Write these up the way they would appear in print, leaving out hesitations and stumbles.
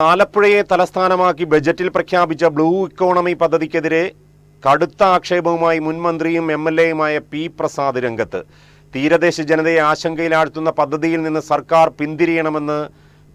ആലപ്പുഴയെ തലസ്ഥാനമാക്കി ബജറ്റിൽ പ്രഖ്യാപിച്ച blue economy പദ്ധതിക്കെതിരെ കടുത്ത ആക്ഷേപവുമായി മുൻമന്ത്രിയും എംഎൽഎയുമായ പി പ്രസാദ് രംഗത്ത്. തീരദേശ ജനതയെ ആശങ്കയിലാഴ്ത്തുന്ന പദ്ധതിയിൽ നിന്ന് സർക്കാർ പിന്തിരിയണമെന്ന്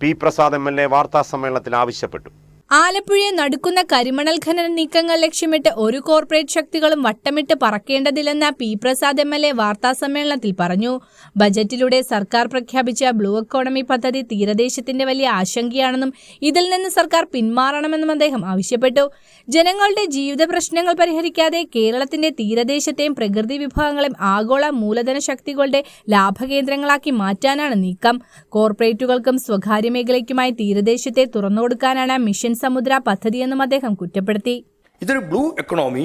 പി പ്രസാദ് എംഎൽഎ വാർത്താസമ്മേളനത്തിൽ ആവശ്യപ്പെട്ടു. ആലപ്പുഴയെ നടുക്കുന്ന കരിമണൽ ഖനന നീക്കങ്ങൾ ലക്ഷ്യമിട്ട് ഒരു കോർപ്പറേറ്റ് ശക്തികളും വട്ടമിട്ട് പറക്കേണ്ടതില്ലെന്ന പി പ്രസാദ് എംഎൽഎ വാർത്താസമ്മേളനത്തിൽ പറഞ്ഞു. ബജറ്റിലൂടെ സർക്കാർ പ്രഖ്യാപിച്ച ബ്ലൂ ഇക്കോണമി പദ്ധതി തീരദേശത്തിന്റെ വലിയ ആശങ്കയാണെന്നും ഇതിൽ നിന്ന് സർക്കാർ പിന്മാറണമെന്നും അദ്ദേഹം ആവശ്യപ്പെട്ടു. ജനങ്ങളുടെ ജീവിത പ്രശ്നങ്ങൾ പരിഹരിക്കാതെ കേരളത്തിന്റെ തീരദേശത്തെയും പ്രകൃതി വിഭവങ്ങളെയും ആഗോള മൂലധന ശക്തികളുടെ ലാഭകേന്ദ്രങ്ങളാക്കി മാറ്റാനാണ് നീക്കം. കോർപ്പറേറ്റുകൾക്കും സ്വകാര്യ മേഖലയ്ക്കുമായി തീരദേശത്തെ തുറന്നുകൊടുക്കാനാണ് മിഷൻ സമുദ്ര പദ്ധതിയെന്നും അദ്ദേഹം കുറ്റപ്പെടുത്തി. ഇതൊരു ബ്ലൂ എക്കണോമി,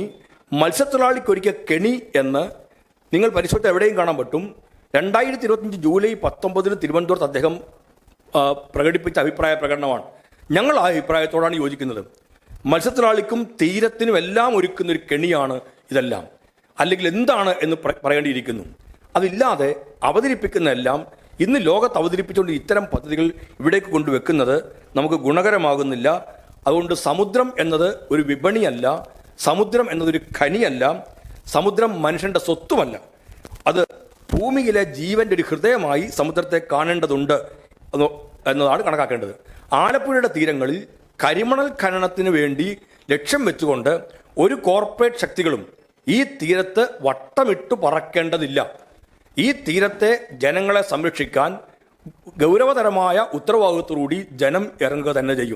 മത്സ്യത്തൊഴിലാളിക്കൊരിക്കൽ കെണി എന്ന് നിങ്ങൾ പരിശോധിച്ച് എവിടെയും കാണാൻ പറ്റും. 2025 ജൂലൈ 19 തിരുവനന്തപുരത്ത് അദ്ദേഹം പ്രകടിപ്പിച്ച അഭിപ്രായ പ്രകടനമാണ്. ഞങ്ങൾ ആ അഭിപ്രായത്തോടാണ് യോജിക്കുന്നത്. മത്സ്യത്തൊഴിലാളിക്കും തീരത്തിനും എല്ലാം ഒരുക്കുന്ന ഒരു കെണിയാണ് ഇതെല്ലാം. അല്ലെങ്കിൽ എന്താണ് എന്ന് പറയേണ്ടിയിരിക്കുന്നു. അതില്ലാതെ അവതരിപ്പിക്കുന്നതെല്ലാം ഇന്ന് ലോകത്ത് അവതരിപ്പിച്ചുകൊണ്ട് ഇത്തരം പദ്ധതികൾ ഇവിടേക്ക് കൊണ്ടുവെക്കുന്നത് നമുക്ക് ഗുണകരമാകുന്നില്ല. അതുകൊണ്ട് സമുദ്രം എന്നത് ഒരു വിപണിയല്ല, സമുദ്രം എന്നതൊരു ഖനിയല്ല, സമുദ്രം മനുഷ്യന്റെ സ്വത്തുമല്ല. അത് ഭൂമിയിലെ ജീവന്റെ ഒരു ഹൃദയമായി സമുദ്രത്തെ കാണേണ്ടതുണ്ട് എന്നതാണ് കണക്കാക്കേണ്ടത്. ആലപ്പുഴയുടെ തീരങ്ങളിൽ കരിമണൽ ഖനനത്തിന് വേണ്ടി ലക്ഷ്യം വെച്ചുകൊണ്ട് ഒരു കോർപ്പറേറ്റ് ശക്തികളും ഈ തീരത്ത് വട്ടമിട്ട് പറക്കേണ്ടതില്ല. ഈ തീരത്തെ ജനങ്ങളെ സംരക്ഷിക്കാൻ ഗൗരവതരമായ ഉത്തരവാദിത്വത്തോടുകൂടി ജനം ഇറങ്ങുക തന്നെ ചെയ്യും.